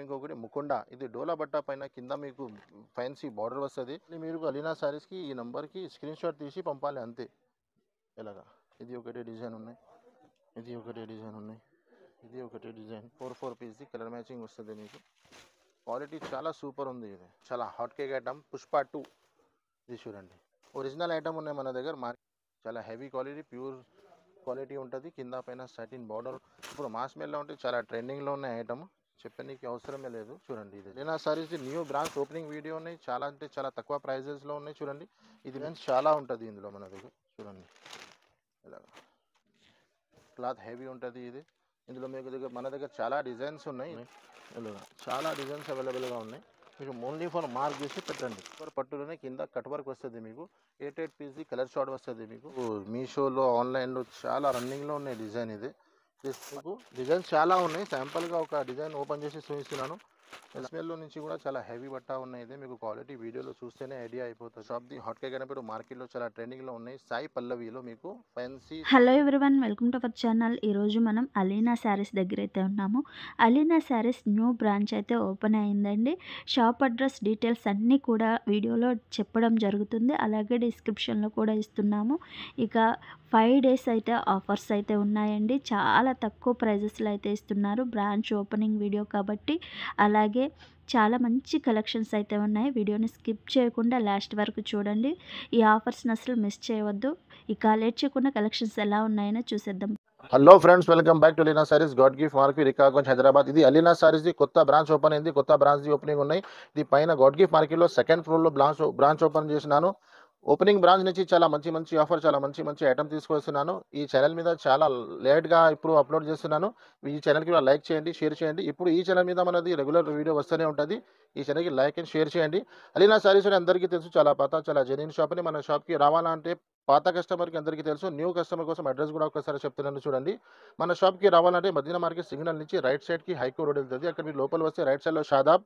ఇంకొకటి ముకుండ, ఇది డోలా బట్ట పైన కింద మీకు ఫ్యాన్సీ బార్డర్ వస్తుంది. మీరు అలీనా సారీస్కి ఈ నెంబర్కి స్క్రీన్ షాట్ తీసి పంపాలి అంతే. ఇలాగా ఇది ఒకటే డిజైన్ ఉన్నాయి, ఇది ఒకటే డిజైన్ ఉన్నాయి, ఇది ఒకటే డిజైన్. 4 పీస్ది కలర్ మ్యాచింగ్ వస్తుంది మీకు. క్వాలిటీ చాలా సూపర్ ఉంది. ఇది చాలా హాట్ కేక్ ఐటమ్ పుష్ప 2. ఇది చూడండి, ఒరిజినల్ ఐటమ్ ఉన్నాయి మన దగ్గర. చాలా హెవీ క్వాలిటీ, ప్యూర్ క్వాలిటీ ఉంటుంది. కింద పైన సాటిన్ బార్డర్. ఇప్పుడు మాస్ మెల్లో ఉంటే చాలా ట్రెండింగ్లో ఉన్న ఐటమ్, చెప్పడానికి అవసరమే లేదు. చూడండి, ఇది Alina saris new branch opening video ఉన్నాయి. చాలా అంటే చాలా తక్కువ ప్రైజెస్లో ఉన్నాయి. చూడండి, ఇది మీన్స్ చాలా ఉంటుంది ఇందులో మన దగ్గర. చూడండి, ఇలా క్లాత్ హెవీ ఉంటుంది. ఇది ఇందులో మీకు మన దగ్గర చాలా డిజైన్స్ ఉన్నాయి. ఇలా చాలా డిజైన్స్ అవైలబుల్గా ఉన్నాయి. మీకు ఓన్లీ ఫర్ మార్క్ చేసి పెట్టండి. పట్టులోనే కింద కట్ వర్క్ వస్తుంది మీకు. 8 పీస్ది కలర్ షార్ట్ వస్తుంది మీకు. మీషోలో ఆన్లైన్లో చాలా రన్నింగ్లో ఉన్నాయి డిజైన్. ఇది మీకు డిజైన్స్ చాలా ఉన్నాయి. శాంపుల్గా ఒక డిజైన్ ఓపెన్ చేసి చూపిస్తున్నాను. స్మెల్లో నుంచి కూడా చాలా హెవీ బట్ట ఉన్నాయి. ఇది మీకు క్వాలిటీ వీడియోలో చూస్తేనే ఐడియా అయిపోతుంది. షాప్ది హాట్ కేక్ అనేప్పుడు మార్కెట్లో చాలా ట్రెండింగ్లో ఉన్నాయి. సాయి పల్లవిలో మీకు fancy. Hello everyone, welcome to our channel. ఈరోజు మనం అలీనా శారీస్ దగ్గర అయితే ఉన్నాము. అలీనా శారీస్ న్యూ బ్రాంచ్ అయితే ఓపెన్ అయిందండి. షాప్ అడ్రస్ డీటెయిల్స్ అన్నీ కూడా వీడియోలో చెప్పడం జరుగుతుంది. అలాగే డిస్క్రిప్షన్లో కూడా ఇస్తున్నాము. ఇక 5 డేస్ అయితే ఆఫర్స్ అయితే ఉన్నాయండి. చాలా తక్కువ ప్రైజెస్లో అయితే ఇస్తున్నారు. బ్రాంచ్ ఓపెనింగ్ వీడియో కాబట్టి. అలాగే చాలా మంచి కలెక్షన్స్ అయితే ఉన్నాయి. వీడియోని స్కిప్ చేయకుండా లాస్ట్ వరకు చూడండి. ఈ ఆఫర్స్ని అసలు మిస్ చేయవద్దు. ఇక లేట్ చేయకుండా కలెక్షన్స్ ఎలా ఉన్నాయో చూసేద్దాం. Hello friends, welcome back to Alina Sarees, God Gift Market, Rikabgunj, Hyderabad. ఇది అలీనా సారీస్ ది కొత్త బ్రాంచ్ ఓపెన్ అయింది. కొత్త బ్రాంచ్ ది ఓపెనింగ్ ఉన్నాయి. ఇది పైన గాడ్ గిఫ్ట్ మార్కెట్లో సెకండ్ ఫ్లోర్లో బ్రాంచ్ ఓపెన్ చేసినాను. ఓపెనింగ్ బ్రాంచ్ నుంచి చాలా మంచి ఆఫర్, చాలా మంచి ఐటమ్ తీసుకొస్తున్నాను. ఈ ఛానల్ మీద చాలా లేట్గా ఇప్పుడు అప్లోడ్ చేస్తున్నాను. ఈ ఛానల్కి కూడా లైక్ చేయండి, షేర్ చేయండి. ఇప్పుడు ఈ ఛానల్ మీద మనది రెగ్యులర్ వీడియో వస్తూనే ఉంటుంది. ఈ ఛానల్కి లైక్ అండ్ షేర్ చేయండి. అలీనా సారీస్ అని అందరికీ తెలుసు, చాలా చాలా జెన్యూన్ షాప్ అని. మన షాప్కి రావాలంటే పాత కస్టమర్కి అందరికీ తెలుసు. న్యూ కస్టమర్ కోసం అడ్రస్ కూడా ఒకసారి చెప్తున్నాను చూడండి. మన షాప్కి రావాలంటే మదీనా మార్కెట్ సిగ్నల్ నుంచి రైట్ సైడ్కి హైకో రోడ్ వెళ్తుంది. అక్కడ మీరు లోపల వస్తే రైట్ సైడ్లో షాదాబ్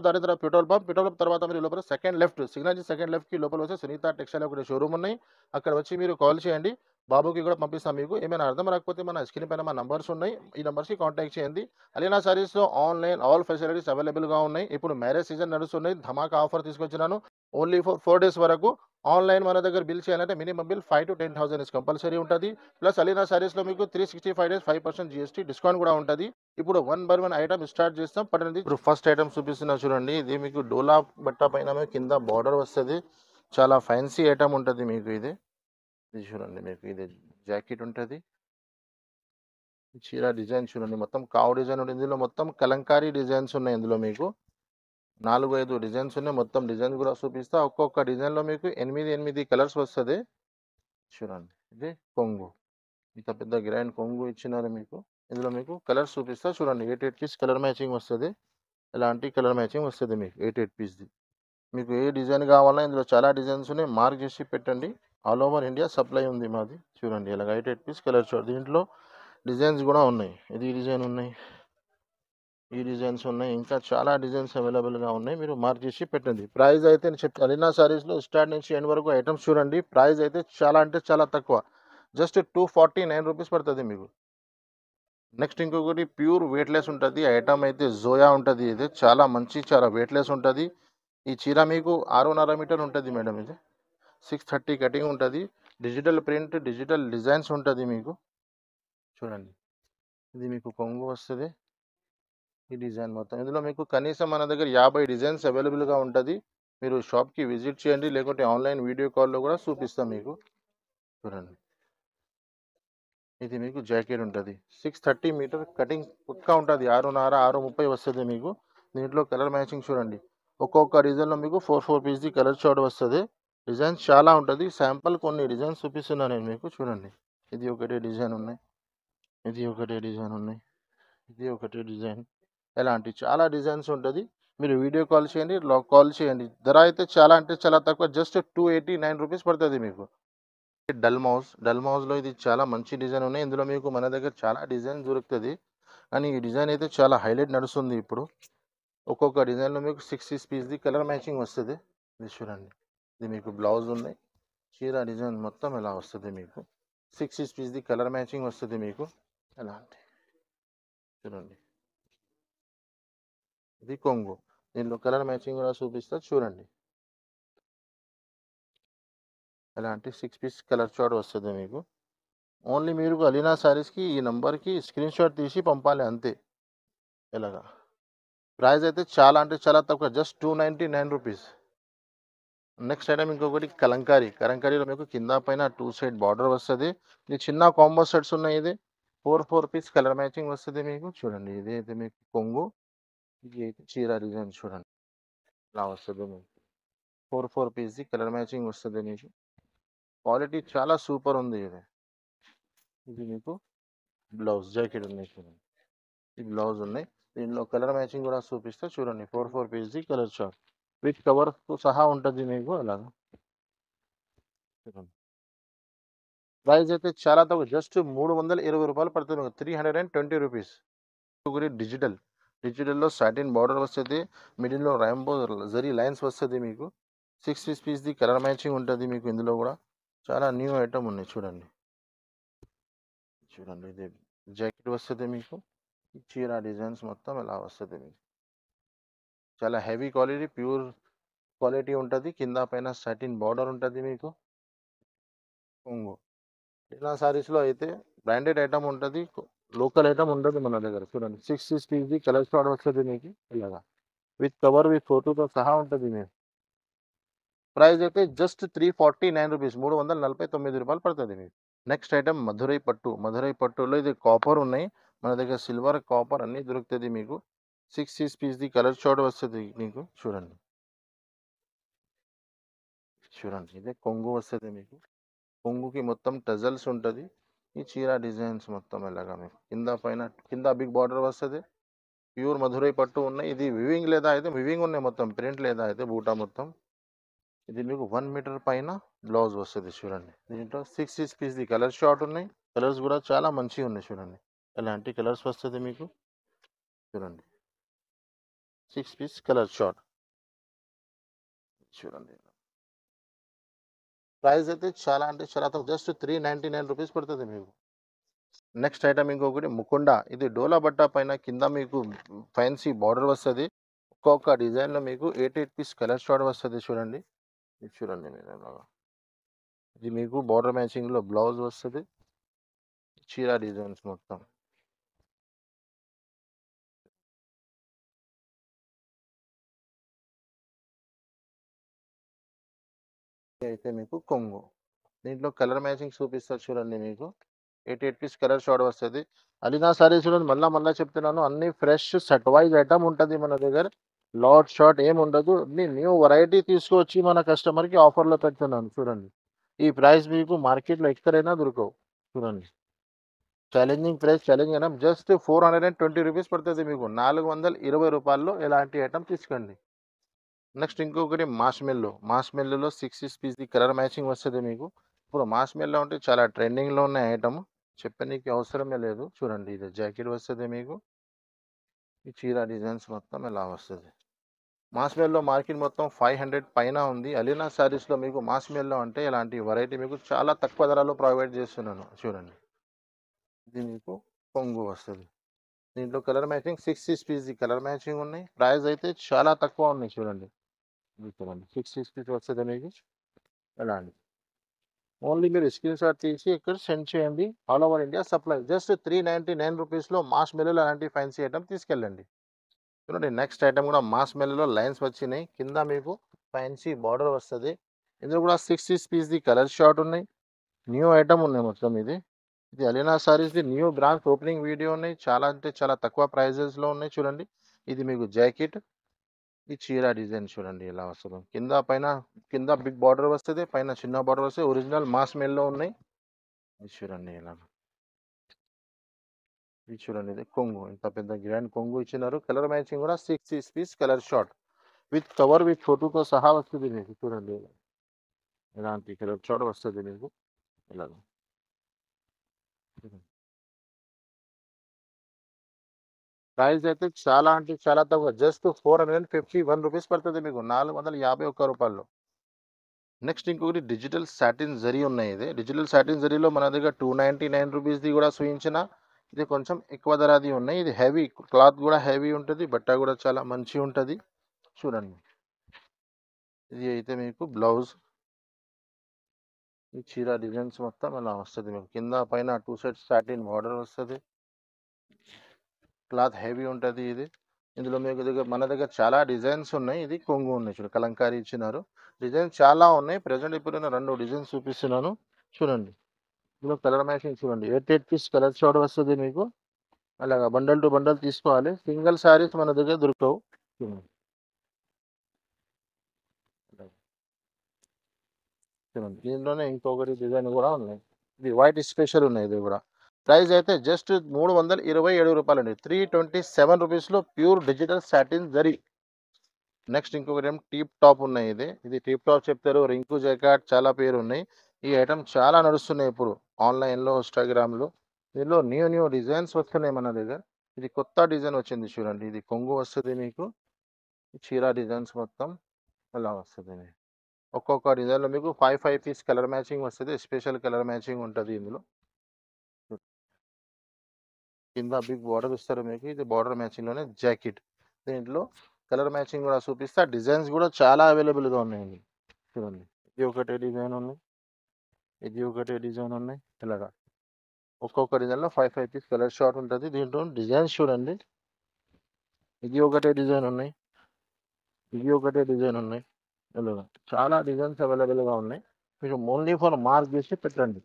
దాని తర్వాత పెట్రోల్ పంప్ తర్వాత మీరు లోపల సెకండ్ లెఫ్ట్ సిగ్నల్ నుంచి సెకండ్ లెఫ్ట్కి లోపల వస్తే సునీత టెక్స్టైల్ ఒకటి షోరూమ్ ఉన్నాయి. అక్కడ వచ్చి మీరు కాల్ చేయండి. బాబుకి కూడా పంపిస్తాం. మీకు ఏమైనా అర్థం రాకపోతే మన స్క్రీన్ పైన మా నంబర్స్ ఉన్నాయి. ఈ నంబర్స్కి కాంటాక్ట్ చేయండి. అలీనా సారీస్లో ఆన్లైన్ ఆల్ ఫెసిలిటీస్ అవైలబుల్గా ఉన్నాయి. ఇప్పుడు మ్యారేజ్ సీజన్ నడుస్తున్నాయి. ధమాకా ఆఫర్ తీసుకొచ్చినాను. ఓన్లీ ఫర్ 4 డేస్ వరకు. ఆన్లైన్ మన దగ్గర బిల్ చేయాలంటే మినిమం బిల్ 5 to 10,000 కంపల్సరీ ఉంటుంది. ప్లస్ అలీనా సారీస్లో మీకు 365 days 5% GST డిస్కౌంట్ కూడా ఉంటుంది. ఇప్పుడు 1 by 1 ఐటమ్ స్టార్ట్ చేస్తాం పడండి. ఇప్పుడు ఫస్ట్ ఐటమ్ చూపిస్తున్నా చూడండి. ఇది మీకు డోలా బట్ట పైన కింద బార్డర్ వస్తుంది. చాలా ఫ్యాన్సీ ఐటమ్ ఉంటుంది మీకు. ఇది చూడండి, మీకు ఇది జాకెట్ ఉంటుంది. చీర డిజైన్ చూడండి, మొత్తం కావు డిజైన్ ఉంటుంది. ఇందులో మొత్తం కలంకారీ డిజైన్స్ ఉన్నాయి. ఇందులో మీకు 4-5 డిజైన్స్ ఉన్నాయి. మొత్తం డిజైన్స్ కూడా చూపిస్తా. ఒక్కొక్క డిజైన్లో మీకు 8 కలర్స్ వస్తుంది. చూడండి, ఇది కొంగు, ఇంత పెద్ద గ్రాండ్ కొంగు ఇచ్చినారు మీకు. ఇందులో మీకు కలర్స్ చూపిస్తా చూడండి. 8 పీస్ కలర్ మ్యాచింగ్ వస్తుంది. ఇలాంటి కలర్ మ్యాచింగ్ వస్తుంది మీకు 8 పీస్ది. మీకు ఏ డిజైన్ కావాలన్నా ఇందులో చాలా డిజైన్స్ ఉన్నాయి. మార్క్ చేసి పెట్టండి. ఆల్ ఓవర్ ఇండియా సప్లై ఉంది మాది. చూడండి, ఇలాగ 8 పీస్ కలర్ షార్ట్. దీంట్లో డిజైన్స్ కూడా ఉన్నాయి. ఇది డిజైన్ ఉన్నాయి, ఈ డిజైన్స్ ఉన్నాయి, ఇంకా చాలా డిజైన్స్ అవైలబుల్గా ఉన్నాయి. మీరు మార్క్ చేసి పెట్టండి. ప్రైస్ అయితే నేను చెప్తాను. అలీనా సారీస్లో స్టార్ట్ నుంచి ఎండ్ వరకు ఐటమ్స్ చూడండి. ప్రైస్ అయితే చాలా అంటే చాలా తక్కువ, జస్ట్ 249 రూపీస్ పడుతుంది మీకు. నెక్స్ట్ ఇంకొకటి ప్యూర్ వెయిట్లెస్ ఉంటుంది ఐటమ్ అయితే జోయా ఉంటుంది. ఇది చాలా చాలా వెయిట్లెస్ ఉంటుంది. ఈ చీర మీకు 6.5 మీటర్ ఉంటుంది మేడం. ఇది 630 కటింగ్ ఉంటుంది. డిజిటల్ ప్రింట్, డిజిటల్ డిజైన్స్ ఉంటుంది మీకు. చూడండి, ఇది మీకు కొంగు వస్తుంది. ఈ డిజైన్ మొత్తం ఇందులో మీకు కనీసం మన దగ్గర 50 డిజైన్స్ అవైలబుల్గా ఉంటుంది. మీరు షాప్కి విజిట్ చేయండి, లేకుంటే ఆన్లైన్ వీడియో కాల్లో కూడా చూపిస్తాం మీకు. చూడండి, ఇది మీకు జాకెట్ ఉంటుంది. 630 మీటర్ కటింగ్ పక్కా ఉంటుంది. 6.5 6.30 వస్తుంది మీకు. దీంట్లో కలర్ మ్యాచింగ్ చూడండి. ఒక్కొక్క డిజైన్లో మీకు 4 పీస్ది కలర్ షార్ట్ వస్తుంది. డిజైన్స్ చాలా ఉంటుంది. శాంపుల్ కొన్ని డిజైన్స్ చూపిస్తున్నాను నేను మీకు. చూడండి, ఇది ఒకటే డిజైన్ ఉన్నాయి, ఇది ఒకటే డిజైన్ ఉన్నాయి, ఇది ఒకటే డిజైన్. ఇలాంటి చాలా డిజైన్స్ ఉంటుంది. మీరు వీడియో కాల్ చేయండి, కాల్ చేయండి. ధర అయితే చాలా అంటే చాలా తక్కువ, జస్ట్ 289 రూపీస్ పడుతుంది మీకు. డల్ మౌజ్లో ఇది చాలా మంచి డిజైన్ ఉన్నాయి. ఇందులో మీకు మన దగ్గర చాలా డిజైన్ దొరుకుతుంది, కానీ ఈ డిజైన్ అయితే చాలా హైలైట్ నడుస్తుంది ఇప్పుడు. ఒక్కొక్క డిజైన్లో మీకు 6 పీస్ది కలర్ మ్యాచింగ్ వస్తుంది. ఇది చూడండి, ఇది మీకు బ్లౌజ్ ఉన్నాయి. చీర డిజైన్ మొత్తం ఇలా వస్తుంది మీకు. 6 పీస్ది కలర్ మ్యాచింగ్ వస్తుంది మీకు. ఎలాంటి చూడండి, ఇది కొంగు. దీనిలో కలర్ మ్యాచింగ్ కూడా చూపిస్తా చూడండి. ఇలాంటి 6 పీస్ కలర్ చార్ట్ వస్తది మీకు. ఓన్లీ మీరు అలీనా సారీస్‌కి ఈ నంబర్‌కి స్క్రీన్‌షాట్ తీసి పంపాలి అంతే. ఇలాగా. ప్రైస్ అయితే చాలా అంటే చాలా తక్కువ. జస్ట్ రూ. 299. నెక్స్ట్ ఐటమ్ ఇంకొకటి కలంకారీ. కలంకారీలో మీకు కింద పైన 2 సైడ్ బార్డర్ వస్తది. ఇది చిన్న కాంబో సెట్స్ ఉన్నాయి ఇది. 4 పీస్ కలర్ మ్యాచింగ్ వస్తది మీకు. చూడండి ఇది అయితే మీకు కొంగు. ఇది అయితే చీర డిజైన్ చూడండి. ఇలా వస్తది మీకు. 4 పీస్‌ది కలర్ మ్యాచింగ్ వస్తది మీకు. క్వాలిటీ చాలా సూపర్ ఉంది ఇది. ఇది మీకు బ్లౌజ్ జాకెట్ ఉన్నాయి చూడండి. ఈ బ్లౌజ్ ఉన్నాయి. దీనిలో కలర్ మ్యాచింగ్ కూడా చూపిస్తా చూడండి. 4 పీస్‌ది కలర్ చార్ట్. విత్ కవర్‌తో సహా ఉంటది మీకు అలాగా. చూడండి. ప్రైస్ అయితే చాలా తక్కువ. జస్ట్ రూ. 320 పడుతుంది మీకు. 320 రూపీస్. ఇంకొకటి డిజిటల్. డిజిటల్‌లో సాటిన్ బార్డర్ వస్తది. మిడిల్‌లో రాంబో జరీ లైన్స్ వస్తది మీకు. 6 పీస్‌ది కలర్ మ్యాచింగ్ ఉంటది మీకు ఇందులో కూడా. చాలా న్యూ ఐటమ్ ఉన్నాయి చూడండి. చూడండి ఇది జాకెట్ వస్తది మీకు. ఈ చీర డిజైన్స్ మొత్తం ఇలా వస్తది మీకు. చాలా హెవీ క్వాలిటీ, ప్యూర్ క్వాలిటీ ఉంటది. కింద పైన సాటిన్ బార్డర్ ఉంటది మీకు. కొంగు. ఇలా సారీస్‌లో అయితే బ్రాండెడ్ ఐటమ్ ఉంటది. లోకల్ ఐటమ్ ఉండదు మన దగ్గర. చూడండి 6 పీస్‌ది కలర్ చార్ట్ వస్తది మీకు ఇలాగా. విత్ కవర్, విత్ ఫోటోతో సహా ఉంటది మీకు. ప్రైస్ అయితే జస్ట్ రూ. 349 పడుతది మీకు. నెక్స్ట్ ఐటమ్ మధురై పట్టు. మధురై పట్టులో ఇది కాపర్ ఉన్నాయి. మన దగ్గర సిల్వర్, కాపర్ అన్నీ దొరుకుతది మీకు. 6 పీస్‌ది కలర్ చార్ట్ వస్తది మీకు. చూడండి. చూడండి. ఇదే కొంగు వస్తది మీకు. కొంగుకి మొత్తం టజల్స్ ఉంటది. ఈ చీర డిజైన్స్ మొత్తం ఇలాగా మీకు. కింద బిగ్ బార్డర్ వస్తది. ప్యూర్ మధురై పట్టు ఉన్నాయి. ఇది వివింగ్ లేదా అయితే వివింగ్ ఉన్నాయి మొత్తం. ప్రింట్ లేదా అయితే బూటా మొత్తం. ఇది మీకు 1 మీటర్ పైన బ్లౌజ్ వస్తది చూడండి. దీంట్లో 6 పీస్‌ది కలర్ చార్ట్ ఉన్నాయి. కలర్స్ కూడా చాలా మంచిగా ఉన్నాయి చూడండి. ఎలాంటి కలర్స్ వస్తది మీకు. చూడండి. 6 పీస్ కలర్ చార్ట్. చూడండి. ప్రైస్ అయితే చాలా అంటే చాలా తక్కువ. జస్ట్ రూ. 399 పడుతది మీకు. నెక్స్ట్ ఐటమ్ ఇంకొకటి ముకుండ. ఇది డోలా బట్ట పైన కింద మీకు ఫ్యాన్సీ బార్డర్ వస్తది. ఒక్కొక్క డిజైన్‌లో మీకు 8 పీస్ కలర్ చార్ట్ వస్తది చూడండి. ఇది చూడండి మీరు ఇలాగా. ఇది మీకు బార్డర్ మ్యాచింగ్‌లో బ్లౌజ్ వస్తది. చీర డిజైన్స్ మొత్తం. ఇది అయితే మీకు కొంగు. దీంట్లో కలర్ మ్యాచింగ్ చూపిస్తా చూడండి మీకు. 8 పీస్ కలర్ చార్ట్ వస్తది. అలీనా సారీస్ చూడండి మళ్ళా చెప్తున్నాను. అన్నీ ఫ్రెష్ సెట్ వైస్ ఐటమ్ ఉంటది మన దగ్గర. లాట్ షార్ట్ ఏమి ఉండదు. అన్నీ న్యూ వెరైటీ తీసుకొచ్చి మన కస్టమర్‌కి ఆఫర్‌లో పెడుతున్నాను చూడండి. ఈ ప్రైస్ మీకు మార్కెట్‌లో ఎక్కడైనా దొరకవు. చూడండి. Challenging price challenging item just రూ. 420 పడుతది మీకు. రూ. 420లో ఇలాంటి ఐటమ్ తీసుకోండి. నెక్స్ట్ ఇంకొకటి మాస్మెల్లో. మాస్మెల్లోలో 6 పీస్‌ది కలర్ మ్యాచింగ్ వస్తది మీకు. ఇప్పుడు మాస్మెల్లో అంటే చాలా ట్రెండింగ్‌లో ఉన్న ఐటమ్. చెప్పనీకి అవసరమే లేదు. చూడండి ఇది జాకెట్ వస్తది మీకు. ఈ చీర డిజైన్స్ మొత్తం ఇలా వస్తది. మాస్మెల్లో మార్కెట్ మొత్తం 500 పైన ఉంది. అలీనా సారీస్‌లో మీకు మాస్మెల్లో అంటే ఇలాంటి వెరైటీ మీకు చాలా తక్కువ ధరలో ప్రొవైడ్ చేస్తున్నాను. చూడండి. ఇది మీకు కొంగు వస్తది. దీంట్లో కలర్ మ్యాచింగ్ 6 పీస్‌ది కలర్ మ్యాచింగ్ ఉన్నాయి. ప్రైస్ అయితే చాలా తక్కువ ఉన్నాయి చూడండి. ఇది చూడండి 6 పీస్ వస్తది మీకు. ఇలా అండి. ఓన్లీ మీరు స్క్రీన్‌షాట్ తీసి ఇక్కడ సెండ్ చేయండి. All over India supply. Just రూ. 399లో మాస్ మెల్లులో అలాంటి ఫ్యాన్సీ ఐటమ్ తీసుకెళ్ళండి. చూడండి నెక్స్ట్ ఐటమ్ కూడా మాస్ మెల్లులో లైన్స్ వచ్చినాయి. కింద మీకు ఫ్యాన్సీ బార్డర్ వస్తది. ఇందులో కూడా 6 పీస్‌ది కలర్ షార్ట్ ఉన్నాయి. న్యూ ఐటమ్ ఉన్నాయి మొత్తం ఇది. ఇది అలీనా సారీస్‌ది న్యూ బ్రాంచ్ ఓపెనింగ్ వీడియో ఉన్నాయి. చాలా అంటే చాలా తక్కువ ప్రైజెస్‌లో ఉన్నాయి చూడండి. ఇది మీకు జాకెట్. ఈ చీర డిజైన్ చూడండి ఎలా వస్తదో. కింద బిగ్ బార్డర్ వస్తది. పైన చిన్న బార్డర్ వస్తది. ఒరిజినల్ మాస్ మెల్‌లో ఉన్నాయి. ఇది చూడండి ఇలా. ఇది చూడండి ఇది కొంగు. ఇంత పెద్ద గ్రాండ్ కొంగు ఇచ్చినారు. కలర్ మ్యాచింగ్ కూడా 6 piece colour short. With cover, with ఫోటోతో సహా వస్తది మీకు. చూడండి ఇలాంటి కలర్ షార్ట్ వస్తది మీకు. ఇలాగ. ప్రైస్ అయితే చాలా అంటే చాలా తక్కువ. జస్ట్ రూ. 451 పడుతది మీకు. రూ. 451. నెక్స్ట్ ఇంకొకటి డిజిటల్ సాటిన్ జరీ ఉన్నాయి ఇది. డిజిటల్ సాటిన్ జరీలో మన దగ్గర రూ. 299ది కూడా చూయించిన. ఇది కొంచెం ఎక్కువ ధరది ఉన్నాయి. ఇది హెవీ క్లాత్ కూడా హెవీ ఉంటుంది. బట్ట కూడా చాలా మంచి ఉంటుంది. చూడండి, ఇది అయితే మీకు బ్లౌజ్. ఈ చీర డిజైన్స్ మొత్తం అలా వస్తుంది మీకు. కింద పైన 2 సైడ్స్ సాటిన్ బార్డర్ వస్తుంది. క్లాత్ హెవీ ఉంటుంది ఇది. ఇందులో మీకు మన దగ్గర చాలా డిజైన్స్ ఉన్నాయి. ఇది కొంగు ఉన్నాయి, చూడండి కలంకారీ ఇచ్చినారు. డిజైన్స్ చాలా ఉన్నాయి. ప్రజెంట్ ఇప్పుడు నేను 2 డిజైన్స్ చూపిస్తున్నాను, చూడండి. ఇందులో కలర్ మ్యాచింగ్ చూడండి. 8 పీస్ కలర్ షార్ట్ వస్తుంది మీకు. అలాగా బండల్ టు బండల్ తీసుకోవాలి. సింగిల్ శారీస్ మన దగ్గర దొరకవు. చూడండి, చూడండి దీంట్లోనే ఇంకొకటి డిజైన్ కూడా ఉన్నాయి. ఇది వైట్ స్పెషల్ ఉన్నాయి. ఇది కూడా ప్రైస్ అయితే జస్ట్ 327 రూపాయలండి. 327 రూపీస్లో pure digital satin zari. Next ఇంకొకటి ఏం టీప్ టాప్ ఉన్నాయి. ఇది టీప్ టాప్ చెప్తారు, రింకు జాకెట్, చాలా పేరు ఉన్నాయి. ఈ ఐటమ్ చాలా నడుస్తున్నాయి ఇప్పుడు ఆన్లైన్లో, ఇన్స్టాగ్రామ్లో. దీనిలో న్యూ డిజైన్స్ వస్తున్నాయి మన దగ్గర. ఇది కొత్త డిజైన్ వచ్చింది చూడండి. ఇది కొంగు వస్తుంది మీకు. చీర డిజైన్స్ మొత్తం అలా వస్తుంది మీకు. ఒక్కొక్క డిజైన్లో మీకు 5 పీస్ కలర్ మ్యాచింగ్ వస్తుంది. స్పెషల్ కలర్ మ్యాచింగ్ ఉంటుంది ఇందులో. కింద బిగ్ బార్డర్ ఇస్తారు మీకు. ఇది బార్డర్ మ్యాచింగ్లోనే జాకెట్. దీంట్లో కలర్ మ్యాచింగ్ కూడా చూపిస్తా. డిజైన్స్ కూడా చాలా అవైలబుల్గా ఉన్నాయండి. చూడండి, ఇది ఒకటే డిజైన్ ఉన్నాయి, ఇది ఒకటే డిజైన్ ఉన్నాయి. ఇలాగా ఒక్కొక్క డిజైన్లో 5 పీస్ కలర్ షార్ట్ ఉంటుంది. దీంట్లో డిజైన్స్ చూడండి. ఇది ఒకటే డిజైన్ ఉన్నాయి, ఇది ఒకటే డిజైన్ ఉన్నాయి. ఇలాగా చాలా డిజైన్స్ అవైలబుల్గా ఉన్నాయి. మీరు ఓన్లీ ఫర్ మార్క్ చేసి పెట్టండి.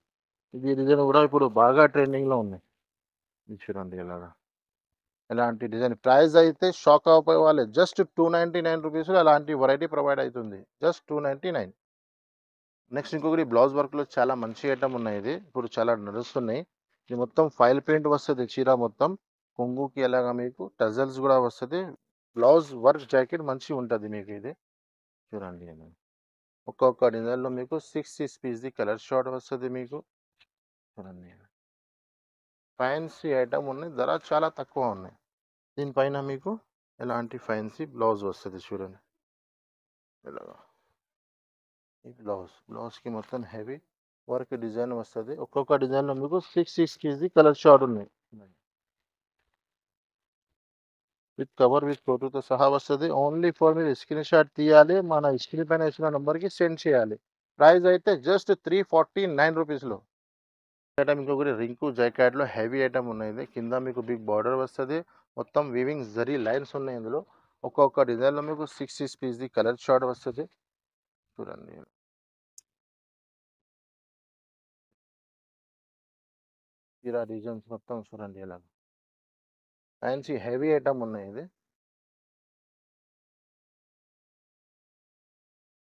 ఇది డిజైన్ కూడా ఇప్పుడు బాగా ట్రెండింగ్లో ఉన్నాయి. ఇది చూడండి ఇలాగా. ఎలాంటి డిజైన్ ప్రైస్ అయితే షాక్ అయిపోయే వాళ్ళే. జస్ట్ 299 రూపీస్లో అలాంటి వెరైటీ ప్రొవైడ్ అవుతుంది. జస్ట్ 299. నెక్స్ట్ ఇంకొకటి బ్లౌజ్ వర్క్లో చాలా మంచి ఐటమ్ ఉన్నాయి. ఇది ఇప్పుడు చాలా నడుస్తున్నాయి. ఇది మొత్తం ఫైల్ ప్రింట్ వస్తుంది చీర మొత్తం. కొంగుకి ఎలాగా మీకు టజల్స్ కూడా వస్తుంది. బ్లౌజ్ వర్క్ జాకెట్ మంచిగా ఉంటుంది మీకు. ఇది చూడండి, ఒక్కొక్క డిజైన్లో మీకు 6 పీస్ది కలర్ షార్ట్ వస్తుంది మీకు. చూడండి, ఫ్యాన్సీ ఐటమ్ ఉన్నాయి. ధర చాలా తక్కువ ఉన్నాయి. దీనిపైన మీకు ఎలాంటి ఫ్యాన్సీ బ్లౌజ్ వస్తుంది చూడండి. ఇలాగా ఈ బ్లౌజ్కి మొత్తం హెవీ వర్క్ డిజైన్ వస్తుంది. ఒక్కొక్క డిజైన్లో మీకు 6 పీస్ది కలర్ షార్ట్ ఉన్నాయి. విత్ కవర్ విత్ ఫోటోతో సహా వస్తుంది. ఓన్లీ ఫర్ మీరు స్క్రీన్ షాట్ తీయాలి, మన స్క్రీన్ పైన ఇచ్చిన నెంబర్కి సెండ్ చేయాలి. ప్రైస్ అయితే జస్ట్ 349 రూపీస్లో. ఐటమ్ ఇంకొకటి రింకు జాకెట్లో హెవీ ఐటమ్ ఉన్నాయి. కింద మీకు బిగ్ బార్డర్ వస్తుంది. మొత్తం వీవింగ్ జరీ లైన్స్ ఉన్నాయి ఇందులో. ఒక్కొక్క డిజైన్లో మీకు 6 పీస్ది కలర్ షార్ట్ వస్తుంది. చూడండి, ఇలా డిజైన్స్ మొత్తం చూడండి. ఇలా ఫ్యాన్సీ హెవీ ఐటమ్ ఉన్నాయి. ఇది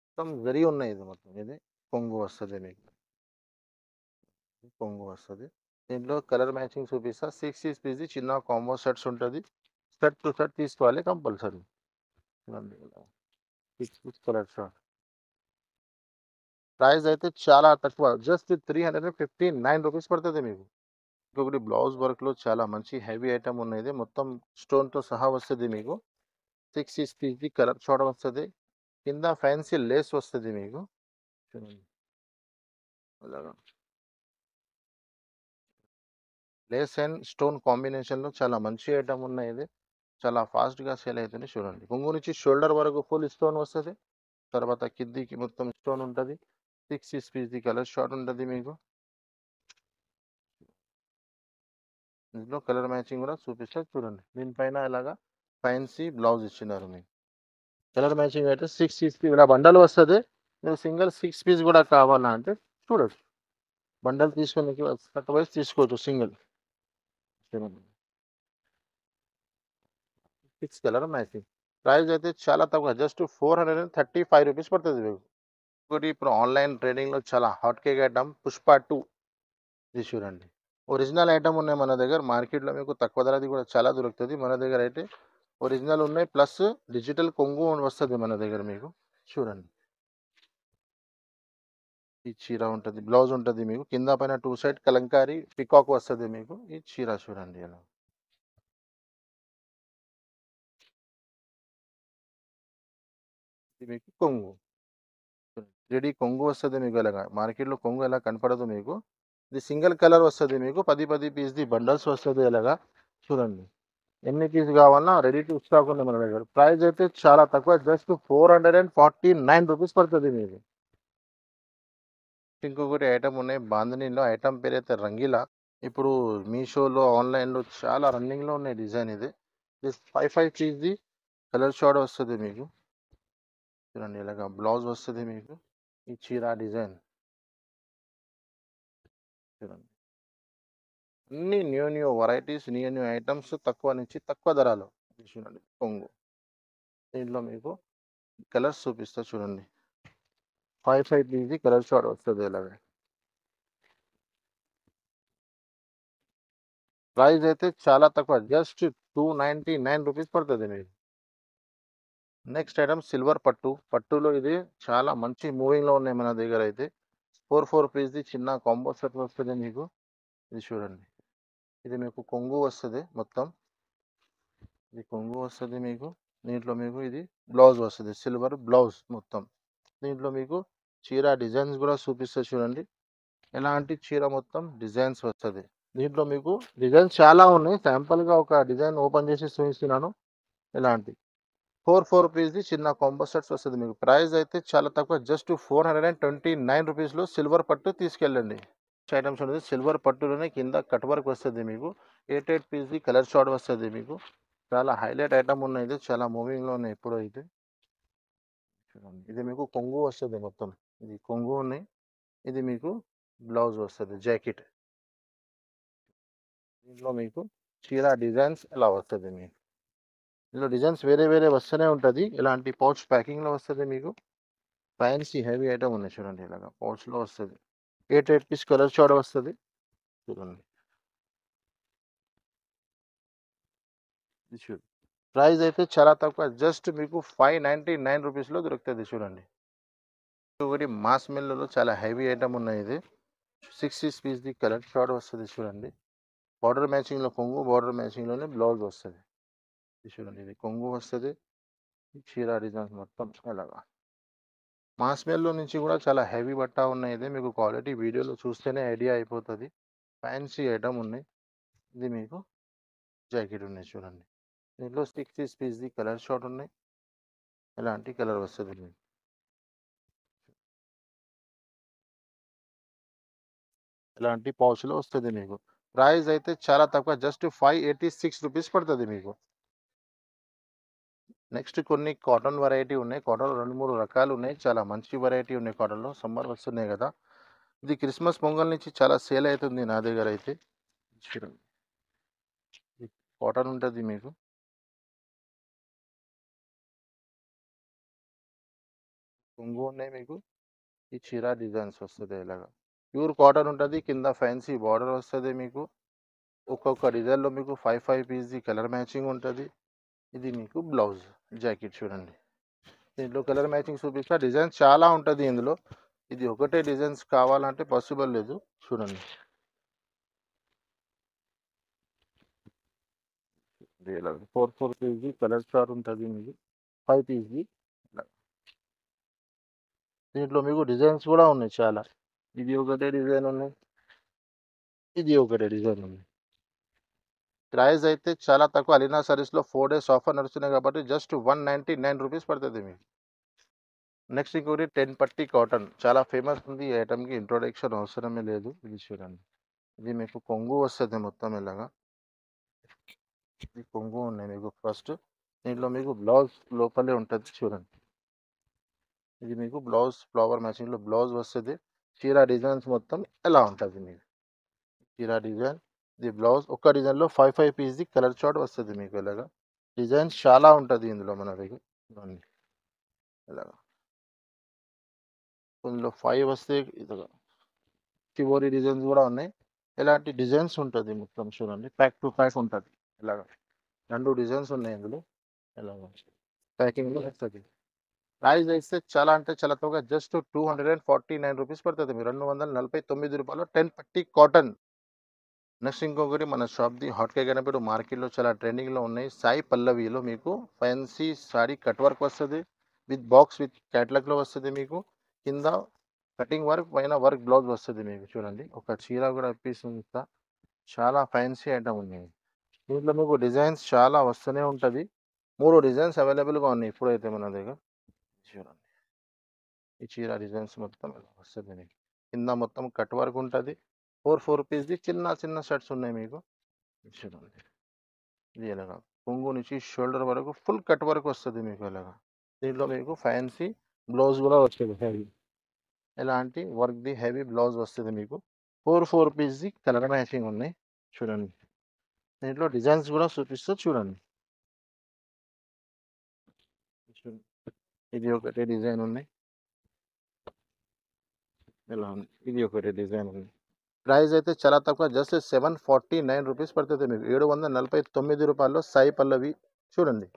మొత్తం జరీ ఉన్నాయి. ఇది మొత్తం ఇది కొంగు వస్తుంది మీకు. కొంగు వస్తుంది. దీంట్లో కలర్ మ్యాచింగ్ చూపిస్తా. 6 పీస్ది చిన్న కాంబో సెట్స్ ఉంటుంది. సెట్ టు సెట్ తీసుకోవాలి కంపల్సరీ. చూడండి, 6 పీస్ కలర్ షార్ట్. ప్రైస్ అయితే చాలా తక్కువ. జస్ట్ 359 రూపీస్ పడుతుంది మీకు. ఇంకొకటి బ్లౌజ్ వర్క్లో చాలా మంచి హెవీ ఐటమ్ ఉన్నది. మొత్తం స్టోన్తో సహా వస్తుంది మీకు. 6 పీస్ది కలర్ షార్ట్ వస్తుంది. కింద ఫ్యాన్సీ లేస్ వస్తుంది మీకు. చూడండి, అలాగా లేస్ అండ్ స్టోన్ కాంబినేషన్లో చాలా మంచి ఐటమ్ ఉన్నాయి. ఇది చాలా ఫాస్ట్గా సేల్ అవుతుంది. చూడండి, కొంగు నుంచి షోల్డర్ వరకు ఫుల్ స్టోన్ వస్తుంది. తర్వాత కిందికి మొత్తం స్టోన్ ఉంటుంది. 6 పీస్ది కలర్ షార్ట్ ఉంటుంది మీకు. ఇందులో కలర్ మ్యాచింగ్ కూడా చూపిస్తా చూడండి. దీనిపైన ఇలాగా ఫ్యాన్సీ బ్లౌజ్ ఇచ్చినారు మీకు. కలర్ మ్యాచింగ్ అయితే 6 పీస్ ఇలా బండల్ వస్తుంది. మీరు సింగిల్ 6 పీస్ కూడా కావాలంటే చూడొచ్చు. బండల్ తీసుకొని కట్ వైజ్ తీసుకోవచ్చు సింగిల్. 6 colour matching. ప్రైస్ అయితే చాలా తక్కువ. జస్ట్ 435 రూపీస్ పడుతుంది మీకు. ఇంకోటి ఇప్పుడు ఆన్లైన్ ట్రేడింగ్లో చాలా హాట్ కేక్ ఐటమ్ పుష్ప 2. ఇది చూడండి, ఒరిజినల్ ఐటమ్ ఉన్నాయి మన దగ్గర. మార్కెట్లో మీకు తక్కువ ధరది కూడా చాలా దొరుకుతుంది. మన దగ్గర అయితే ఒరిజినల్ ఉన్నాయి, ప్లస్ డిజిటల్ కొంగు వస్తుంది మన దగ్గర మీకు. చూడండి, ఈ చీర ఉంటుంది, బ్లౌజ్ ఉంటుంది మీకు. కింద పైన 2 సైడ్ కలంకారీ పికాక్ వస్తుంది మీకు. ఈ చీర చూడండి ఎలా. ఇది మీకు కొంగు, రెడీ కొంగు వస్తుంది మీకు. ఎలాగా మార్కెట్లో కొంగు ఎలా కనపడదు మీకు. ఇది సింగిల్ కలర్ వస్తుంది మీకు 10 పీస్ది బండల్స్ వస్తుంది ఇలాగా చూడండి. ఎన్ని పీస్ కావాలన్నా రెడీ టు స్టాక్ ఉంది మన దగ్గర. ప్రైస్ అయితే చాలా తక్కువ, జస్ట్ 449 రూపీస్ పడుతుంది మీకు. ఇంకొకటి ఐటమ్ ఉన్నాయి బాంధనీలో. ఐటమ్ పేరు అయితే రంగీలా. ఇప్పుడు మీషోలో ఆన్లైన్లో చాలా రన్నింగ్లో ఉన్నాయి డిజైన్ ఇది. ఇది 5 పీస్ది కలర్ షార్ట్ వస్తుంది మీకు చూడండి. ఇలాగా బ్లౌజ్ వస్తుంది మీకు. ఈ చీర డిజైన్ చూడండి. అన్ని న్యూ వెరైటీస్, న్యూ ఐటమ్స్, తక్కువ నుంచి తక్కువ ధరలో. ఇది చూడండి కొంగు. దీంట్లో మీకు కలర్స్ చూపిస్తా చూడండి. 5 పీస్ది కలర్ షార్ట్ వస్తుంది ఇలాగా. ప్రైస్ అయితే చాలా తక్కువ, జస్ట్ 299 రూపీస్ పడుతుంది మీకు. నెక్స్ట్ ఐటమ్ సిల్వర్ పట్టు. పట్టులో ఇది చాలా మంచి మూవింగ్లో ఉన్నాయి మన దగ్గర అయితే. 4 పీస్ది చిన్న కాంబో సెట్ వస్తుంది మీకు. ఇది చూడండి. ఇది మీకు కొంగు వస్తుంది మొత్తం. ఇది కొంగు వస్తుంది మీకు. దీంట్లో మీకు ఇది బ్లౌజ్ వస్తుంది, సిల్వర్ బ్లౌజ్ మొత్తం. దీంట్లో మీకు చీర డిజైన్స్ కూడా చూపిస్తే చూడండి. ఎలాంటి చీర మొత్తం డిజైన్స్ వస్తుంది. దీంట్లో మీకు డిజైన్స్ చాలా ఉన్నాయి. శాంపుల్గా ఒక డిజైన్ ఓపెన్ చేసి చూపిస్తున్నాను. ఇలాంటి 4 పీస్ది చిన్న కాంబో సెట్స్ వస్తుంది మీకు. ప్రైస్ అయితే చాలా తక్కువ, జస్ట్ 429 రూపీస్లో సిల్వర్ పట్టు తీసుకెళ్ళండి. ఐటమ్స్ అనేది సిల్వర్ పట్టులోనే కింద కట్ వర్క్ వస్తుంది మీకు. 8 పీస్ది కలర్ షార్ట్ వస్తుంది మీకు. చాలా హైలైట్ ఐటమ్ ఉన్నాయి. ఇది చాలా మూవింగ్లో ఉన్నాయి ఇప్పుడు అయితే చూడండి. ఇది మీకు కొంగు వస్తుంది మొత్తం. ఇది కొంగు ఉన్నాయి. ఇది మీకు బ్లౌజ్ వస్తుంది జాకెట్. దీంట్లో మీకు చీర డిజైన్స్ ఎలా వస్తుంది మీకు. ఇందులో డిజైన్స్ వేరే వస్తూనే ఉంటుంది. ఇలాంటి పౌచ్ ప్యాకింగ్లో వస్తుంది మీకు. ఫ్యాన్సీ హెవీ ఐటమ్ ఉన్నాయి చూడండి. ఇలాగా పౌచ్లో వస్తుంది. 8 పీస్ కలర్ షార్ట్ వస్తుంది చూడండి. ఇది చూడండి. ప్రైస్ అయితే చాలా తక్కువ, జస్ట్ మీకు 599 రూపీస్లో దొరుకుతుంది చూడండి. ఒకటి మాస్ మిల్లులో చాలా హెవీ ఐటమ్ ఉన్నాయి. ఇది 6 పీస్ది కలర్ షార్ట్ వస్తుంది చూడండి. బార్డర్ మ్యాచింగ్లో కొంగు, బార్డర్ మ్యాచింగ్లోనే బ్లౌజ్ వస్తుంది. ఇది చూడండి. ఇది కొంగు వస్తుంది. చీర డిజైన్స్ మొత్తం అలాగా. మాస్ మెల్లో నుంచి కూడా చాలా హెవీ బట్ట ఉన్నాయి. ఇది మీకు క్వాలిటీ వీడియోలో చూస్తేనే ఐడియా అయిపోతుంది. ఫ్యాన్సీ ఐటమ్ ఉన్నాయి. ఇది మీకు జాకెట్ ఉన్నాయి చూడండి. దీంట్లో 6 పీస్ది కలర్ షార్ట్ ఉన్నాయి. ఇలాంటి కలర్ వస్తుంది మీకు. ఇలాంటి పౌచ్లో వస్తుంది మీకు. ప్రైస్ అయితే చాలా తక్కువ, జస్ట్ 586 రూపీస్ పడుతుంది మీకు. నెక్స్ట్ కొన్ని కాటన్ వెరైటీ ఉన్నాయి. కాటన్లో 2-3 రకాలు ఉన్నాయి. చాలా మంచి వెరైటీ ఉన్నాయి కాటన్లో. సమ్మర్ వస్తున్నాయి కదా. ఇది క్రిస్మస్ పొంగల్ నుంచి చాలా సేల్ అవుతుంది నా దగ్గర అయితే చూడండి. ఇది కాటన్ ఉంటుంది మీకు. కొంగు ఉన్నాయి మీకు. ఈ చీర డిజైన్స్ వస్తుంది ఇలాగా. ప్యూర్ కాటన్ ఉంటుంది. కింద ఫ్యాన్సీ బార్డర్ వస్తుంది మీకు. ఒక్కొక్క డిజైన్లో మీకు 5 పీస్ది కలర్ మ్యాచింగ్ ఉంటుంది. ఇది మీకు బ్లౌజ్ జాకెట్ చూడండి. దీంట్లో కలర్ మ్యాచింగ్ చూపిస్తా. డిజైన్స్ చాలా ఉంటుంది ఇందులో. ఇది ఒకటే డిజైన్స్ కావాలంటే పాసిబుల్ లేదు చూడండి. ఇలా 4 పీస్ది కలర్ చార్ట్ ఉంటుంది మీకు. 5 పీస్ది. దీంట్లో మీకు డిజైన్స్ కూడా ఉన్నాయి చాలా. ఇది ఒకటే డిజైన్ ఉన్నాయి. ఇది ఒకటే డిజైన్ ఉంది. ప్రైస్ అయితే చాలా తక్కువ. అలీనా సారీస్లో 4 డేస్ ఆఫర్ నడుస్తున్నాయి కాబట్టి జస్ట్ 199 రూపీస్ పడుతుంది మీకు. నెక్స్ట్ ఇంకోటి 10 పట్టీ కాటన్. చాలా ఫేమస్ ఉంది. ఈ ఐటమ్కి ఇంట్రొడక్షన్ అవసరమే లేదు. ఇది చూడండి. ఇది మీకు కొంగు వస్తుంది మొత్తం ఇలాగా. ఇది కొంగు ఉన్నాయి మీకు ఫస్ట్. దీంట్లో మీకు బ్లౌజ్ లోపలే ఉంటుంది చూడండి. ఇది మీకు బ్లౌజ్ ఫ్లవర్ మ్యాచింగ్లో బ్లౌజ్ వస్తుంది. చీర డిజైన్స్ మొత్తం ఎలా ఉంటుంది మీకు. చీర డిజైన్, ఇది బ్లౌజ్. ఒక్క డిజైన్లో 5 పీస్ది కలర్ చార్ట్ వస్తుంది మీకు. ఇలాగా డిజైన్స్ చాలా ఉంటుంది ఇందులో మన దగ్గర చూడండి. ఇలాగా ఇందులో 5 వస్తే ఇదిగా చివరి డిజైన్స్ కూడా ఉన్నాయి. ఇలాంటి డిజైన్స్ ఉంటుంది మొత్తం చూడండి. ప్యాక్ టు ప్యాక్ ఉంటుంది ఇలాగా. 2 డిజైన్స్ ఉన్నాయి ఇందులో. ఇలాగా ప్యాకింగ్లో వస్తుంది. ప్రైస్ అయితే చాలా అంటే చాలా తక్కువ, జస్ట్ 249 రూపీస్ పడుతుంది మీరు. 249 రూపాయలు 10 పట్టీ కాటన్. నెక్స్ట్ ఇంకొకటి మన షాప్ది హాట్ కేక్ అనేప్పుడు మార్కెట్లో చాలా ట్రెండింగ్లో ఉన్నాయి. సాయి పల్లవిలో మీకు ఫ్యాన్సీ సారీ కట్ వర్క్ వస్తుంది. విత్ బాక్స్ విత్ క్యాటలాగ్లో వస్తుంది మీకు. కింద కటింగ్ వర్క్ పైన వర్క్ బ్లౌజ్ వస్తుంది మీకు చూడండి. ఒక చీర కూడా ఇప్పిస్తుంది ఇట్లా. చాలా ఫ్యాన్సీ ఐటమ్ ఉంది. దీంట్లో మీకు డిజైన్స్ చాలా వస్తూనే ఉంటది. 3 డిజైన్స్ అవైలబుల్‌గా ఉన్నాయి ఇప్పుడైతే మన దగ్గర. చూడండి. ఈ చీర డిజైన్స్ మొత్తం ఇలా వస్తది మీకు. కింద మొత్తం కట్ వర్క్ ఉంటది. 4 పీస్‌ది చిన్న చిన్న షర్ట్స్ ఉన్నాయి మీకు. చూడండి. ఇది ఇలాగా కొంగు నుంచి షోల్డర్ వరకు ఫుల్ కట్ వర్క్ వస్తది మీకు ఇలాగా. దీంట్లో మీకు ఫ్యాన్సీ బ్లౌజ్ కూడా వస్తది హెవీ. ఎలాంటి వర్క్‌ది హెవీ బ్లౌజ్ వస్తది మీకు. 4 పీస్‌ది కలర్ మ్యాచింగ్ ఉన్నాయి. చూడండి. దీంట్లో డిజైన్స్ కూడా చూపిస్తా చూడండి. చూడండి. ఇది ఒకటి డిజైన్ ఉంది. ఇలా ఉంది. ఇది ఒకటి డిజైన్ ఉంది. ప్రైస్ అయితే చాలా తక్కువ. జస్ట్ 749 రూపీస్ పడుతుంది మీకు. రూ. 749 సాయి పల్లవి చూడండి.